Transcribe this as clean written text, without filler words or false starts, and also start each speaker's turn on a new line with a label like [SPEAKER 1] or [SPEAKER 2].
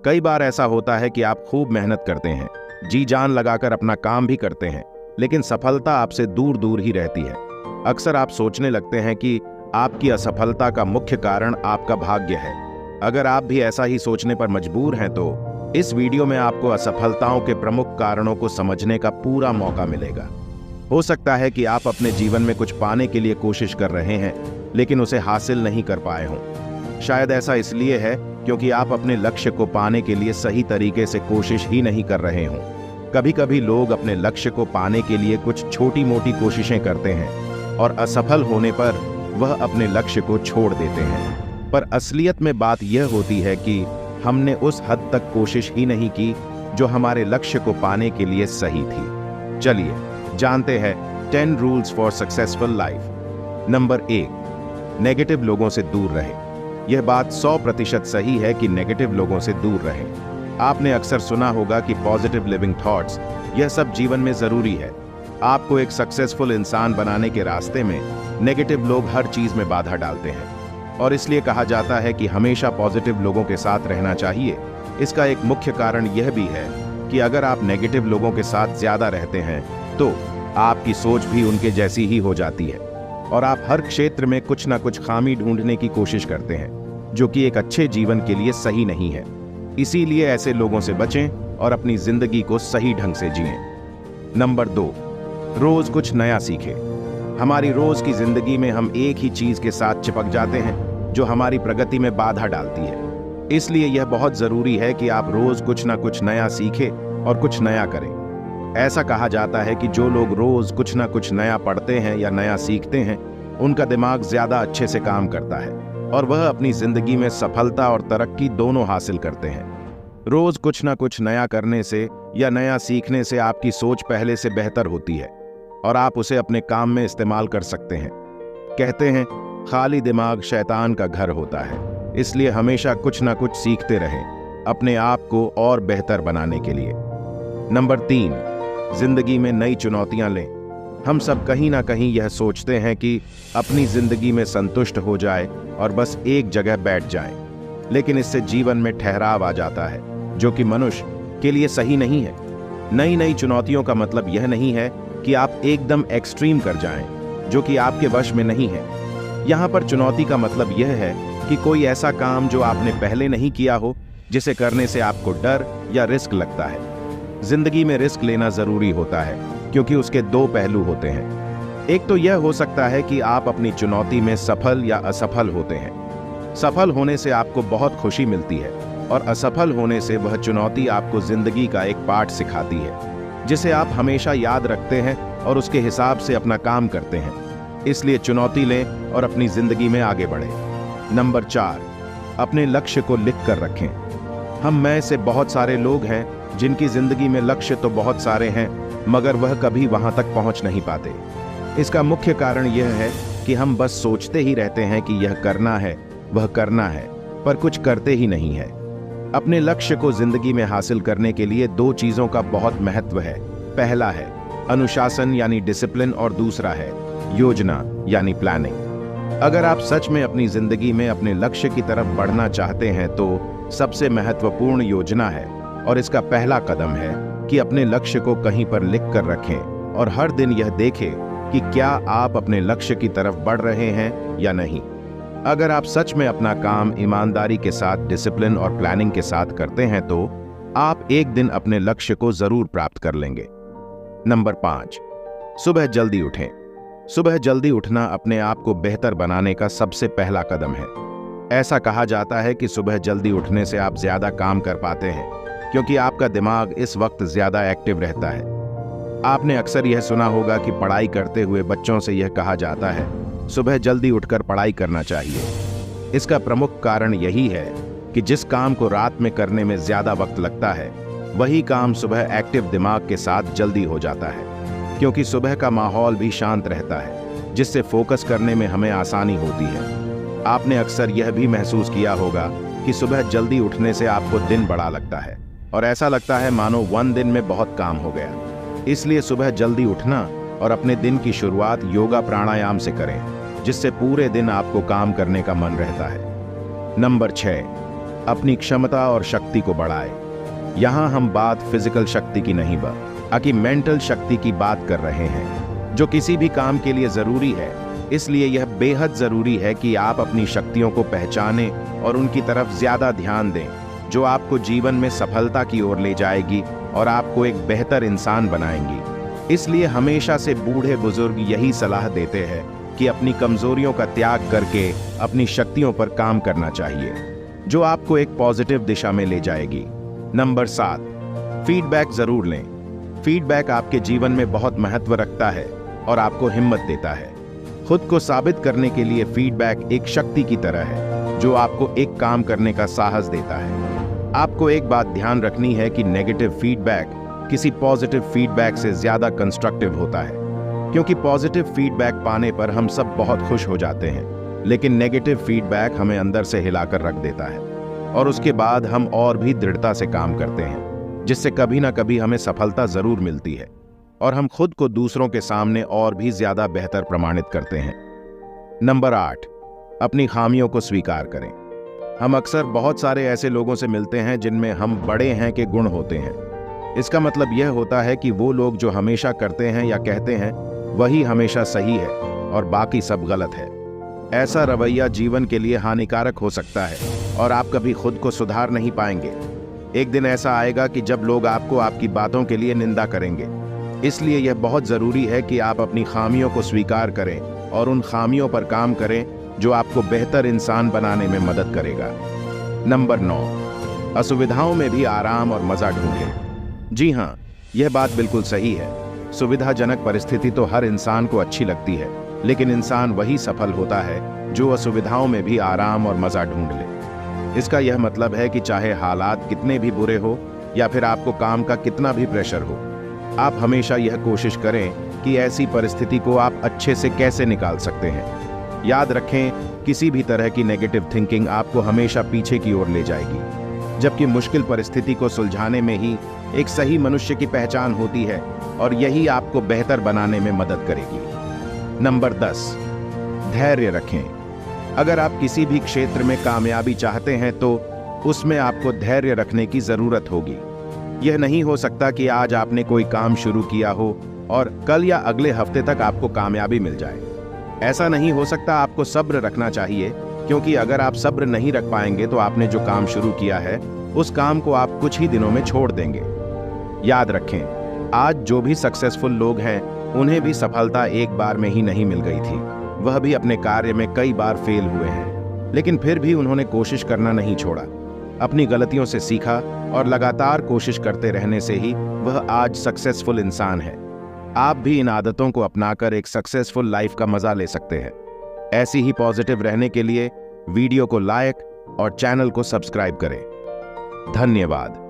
[SPEAKER 1] कई बार ऐसा होता है कि आप खूब मेहनत करते हैं, जी जान लगाकर अपना काम भी करते हैं, लेकिन सफलता आपसे दूर दूर ही रहती है। अक्सर आप सोचने लगते हैं कि आपकी असफलता का मुख्य कारण आपका भाग्य है। अगर आप भी ऐसा ही सोचने पर मजबूर हैं तो इस वीडियो में आपको असफलताओं के प्रमुख कारणों को समझने का पूरा मौका मिलेगा। हो सकता है कि आप अपने जीवन में कुछ पाने के लिए कोशिश कर रहे हैं, लेकिन उसे हासिल नहीं कर पाए हों। शायद ऐसा इसलिए है क्योंकि आप अपने लक्ष्य को पाने के लिए सही तरीके से कोशिश ही नहीं कर रहे हों। कभी कभी लोग अपने लक्ष्य को पाने के लिए कुछ छोटी मोटी कोशिशें करते हैं और असफल होने पर वह अपने लक्ष्य को छोड़ देते हैं। पर असलियत में बात यह होती है कि हमने उस हद तक कोशिश ही नहीं की जो हमारे लक्ष्य को पाने के लिए सही थी। चलिए जानते हैं 10 rules for successful life. Number 1, negative लोगों से दूर रहें। यह बात 100% सही है कि नेगेटिव लोगों से दूर रहें। आपने अक्सर सुना होगा कि पॉजिटिव लिविंग थॉट्स, यह सब जीवन में जरूरी है। आपको एक सक्सेसफुल इंसान बनाने के रास्ते में नेगेटिव लोग हर चीज में बाधा डालते हैं और इसलिए कहा जाता है कि हमेशा पॉजिटिव लोगों के साथ रहना चाहिए। इसका एक मुख्य कारण यह भी है कि अगर आप नेगेटिव लोगों के साथ ज्यादा रहते हैं तो आपकी सोच भी उनके जैसी ही हो जाती है और आप हर क्षेत्र में कुछ ना कुछ खामी ढूंढने की कोशिश करते हैं, जो कि एक अच्छे जीवन के लिए सही नहीं है। इसीलिए ऐसे लोगों से बचें और अपनी जिंदगी को सही ढंग से जिएं। नंबर 2, रोज कुछ नया सीखें। हमारी रोज की जिंदगी में हम एक ही चीज के साथ चिपक जाते हैं जो हमारी प्रगति में बाधा डालती है। इसलिए यह बहुत जरूरी है कि आप रोज कुछ ना कुछ नया सीखें और कुछ नया करें। ऐसा कहा जाता है कि जो लोग रोज कुछ ना कुछ नया पढ़ते हैं या नया सीखते हैं, उनका दिमाग ज्यादा अच्छे से काम करता है और वह अपनी जिंदगी में सफलता और तरक्की दोनों हासिल करते हैं। रोज कुछ ना कुछ नया करने से या नया सीखने से आपकी सोच पहले से बेहतर होती है और आप उसे अपने काम में इस्तेमाल कर सकते हैं। कहते हैं खाली दिमाग शैतान का घर होता है, इसलिए हमेशा कुछ ना कुछ सीखते रहें अपने आप को और बेहतर बनाने के लिए। नंबर 3, जिंदगी में नई चुनौतियां लें। हम सब कहीं ना कहीं यह सोचते हैं कि अपनी जिंदगी में संतुष्ट हो जाए और बस एक जगह बैठ जाएं, लेकिन इससे जीवन में ठहराव आ जाता है, जो कि मनुष्य के लिए सही नहीं है। नई नई चुनौतियों का मतलब यह नहीं है कि आप एकदम एक्सट्रीम कर जाएं, जो कि आपके वश में नहीं है। यहाँ पर चुनौती का मतलब यह है कि कोई ऐसा काम जो आपने पहले नहीं किया हो, जिसे करने से आपको डर या रिस्क लगता है। जिंदगी में रिस्क लेना जरूरी होता है क्योंकि उसके 2 पहलू होते हैं। एक तो यह हो सकता है कि आप अपनी चुनौती में सफल या असफल होते हैं। सफल होने से आपको बहुत खुशी मिलती है और असफल होने से वह चुनौती आपको जिंदगी का एक पाठ सिखाती है, जिसे आप हमेशा याद रखते हैं और उसके हिसाब से अपना काम करते हैं। इसलिए चुनौती लें और अपनी जिंदगी में आगे बढ़ें। नंबर 4, अपने लक्ष्य को लिख कर रखें। हम में से बहुत सारे लोग हैं जिनकी जिंदगी में लक्ष्य तो बहुत सारे हैं, मगर वह कभी वहां तक पहुंच नहीं पाते। इसका मुख्य कारण यह है कि हम बस सोचते ही रहते हैं कि यह करना है, वह करना है, पर कुछ करते ही नहीं है। अपने लक्ष्य को जिंदगी में हासिल करने के लिए 2 चीजों का बहुत महत्व है। पहला है अनुशासन यानी डिसिप्लिन और दूसरा है योजना यानी प्लानिंग। अगर आप सच में अपनी जिंदगी में अपने लक्ष्य की तरफ बढ़ना चाहते हैं तो सबसे महत्वपूर्ण योजना है और इसका पहला कदम है कि अपने लक्ष्य को कहीं पर लिख कर रखें और हर दिन यह देखें कि क्या आप अपने लक्ष्य की तरफ बढ़ रहे हैं या नहीं। अगर आप सच में अपना काम ईमानदारी के साथ, डिसिप्लिन और प्लानिंग के साथ करते हैं तो आप एक दिन अपने लक्ष्य को जरूर प्राप्त कर लेंगे। नंबर 5, सुबह जल्दी उठें। सुबह जल्दी उठना अपने आप को बेहतर बनाने का सबसे पहला कदम है। ऐसा कहा जाता है कि सुबह जल्दी उठने से आप ज्यादा काम कर पाते हैं क्योंकि आपका दिमाग इस वक्त ज्यादा एक्टिव रहता है। आपने अक्सर यह सुना होगा कि पढ़ाई करते हुए बच्चों से यह कहा जाता है सुबह जल्दी उठकर पढ़ाई करना चाहिए। इसका प्रमुख कारण यही है कि जिस काम को रात में करने में ज्यादा वक्त लगता है, वही काम सुबह एक्टिव दिमाग के साथ जल्दी हो जाता है, क्योंकि सुबह का माहौल भी शांत रहता है, जिससे फोकस करने में हमें आसानी होती है। आपने अक्सर यह भी महसूस किया होगा कि सुबह जल्दी उठने से आपको दिन बड़ा लगता है और ऐसा लगता है मानो 1 दिन में बहुत काम हो गया। इसलिए सुबह जल्दी उठना और अपने दिन की शुरुआत योगा प्राणायाम से करें, जिससे पूरे दिन आपको काम करने का मन रहता है। नंबर 6, अपनी क्षमता और शक्ति को बढ़ाए। यहाँ हम बात फिजिकल शक्ति की नहीं बल्कि मेंटल शक्ति की बात कर रहे हैं, जो किसी भी काम के लिए जरूरी है। इसलिए यह बेहद जरूरी है कि आप अपनी शक्तियों को पहचानें और उनकी तरफ ज्यादा ध्यान दें, जो आपको जीवन में सफलता की ओर ले जाएगी और आपको एक बेहतर इंसान बनाएंगी। इसलिए हमेशा से बूढ़े बुजुर्ग यही सलाह देते हैं कि अपनी कमजोरियों का त्याग करके अपनी शक्तियों पर काम करना चाहिए, जो आपको एक पॉजिटिव दिशा में ले जाएगी। नंबर 7, फीडबैक जरूर लें। फीडबैक आपके जीवन में बहुत महत्व रखता है और आपको हिम्मत देता है। खुद को साबित करने के लिए फीडबैक एक शक्ति की तरह है, जो आपको एक काम करने का साहस देता है। आपको एक बात ध्यान रखनी है कि नेगेटिव फीडबैक किसी पॉजिटिव फीडबैक से ज्यादा कंस्ट्रक्टिव होता है, क्योंकि पॉजिटिव फीडबैक पाने पर हम सब बहुत खुश हो जाते हैं, लेकिन नेगेटिव फीडबैक हमें अंदर से हिलाकर रख देता है और उसके बाद हम और भी दृढ़ता से काम करते हैं, जिससे कभी ना कभी हमें सफलता जरूर मिलती है और हम खुद को दूसरों के सामने और भी ज्यादा बेहतर प्रमाणित करते हैं। नंबर 8, अपनी खामियों को स्वीकार करें। हम अक्सर बहुत सारे ऐसे लोगों से मिलते हैं जिनमें हम बड़े हैं के गुण होते हैं। इसका मतलब यह होता है कि वो लोग जो हमेशा करते हैं या कहते हैं वही हमेशा सही है और बाकी सब गलत है। ऐसा रवैया जीवन के लिए हानिकारक हो सकता है और आप कभी खुद को सुधार नहीं पाएंगे। एक दिन ऐसा आएगा कि जब लोग आपको आपकी बातों के लिए निंदा करेंगे। इसलिए यह बहुत जरूरी है कि आप अपनी खामियों को स्वीकार करें और उन खामियों पर काम करें जो आपको बेहतर इंसान बनाने में मदद करेगा। नंबर 9, असुविधाओं में भी आराम और मजा ढूंढें। जी हाँ, यह बात बिल्कुल सही है। सुविधाजनक परिस्थिति तो हर इंसान को अच्छी लगती है, लेकिन इंसान वही सफल होता है जो असुविधाओं में भी आराम और मजा ढूंढ ले। इसका यह मतलब है कि चाहे हालात कितने भी बुरे हो या फिर आपको काम का कितना भी प्रेशर हो, आप हमेशा यह कोशिश करें कि ऐसी परिस्थिति को आप अच्छे से कैसे निकाल सकते हैं। याद रखें, किसी भी तरह की नेगेटिव थिंकिंग आपको हमेशा पीछे की ओर ले जाएगी, जबकि मुश्किल परिस्थिति को सुलझाने में ही एक सही मनुष्य की पहचान होती है और यही आपको बेहतर बनाने में मदद करेगी। नंबर 10, धैर्य रखें। अगर आप किसी भी क्षेत्र में कामयाबी चाहते हैं तो उसमें आपको धैर्य रखने की जरूरत होगी। यह नहीं हो सकता कि आज आपने कोई काम शुरू किया हो और कल या अगले हफ्ते तक आपको कामयाबी मिल जाए। ऐसा नहीं हो सकता। आपको सब्र रखना चाहिए, क्योंकि अगर आप सब्र नहीं रख पाएंगे तो आपने जो काम शुरू किया है उस काम को आप कुछ ही दिनों में छोड़ देंगे। याद रखें, आज जो भी सक्सेसफुल लोग हैं उन्हें भी सफलता एक बार में ही नहीं मिल गई थी। वह भी अपने कार्य में कई बार फेल हुए हैं, लेकिन फिर भी उन्होंने कोशिश करना नहीं छोड़ा। अपनी गलतियों से सीखा और लगातार कोशिश करते रहने से ही वह आज सक्सेसफुल इंसान है। आप भी इन आदतों को अपनाकर एक सक्सेसफुल लाइफ का मजा ले सकते हैं। ऐसी ही पॉजिटिव रहने के लिए वीडियो को लाइक और चैनल को सब्सक्राइब करें। धन्यवाद।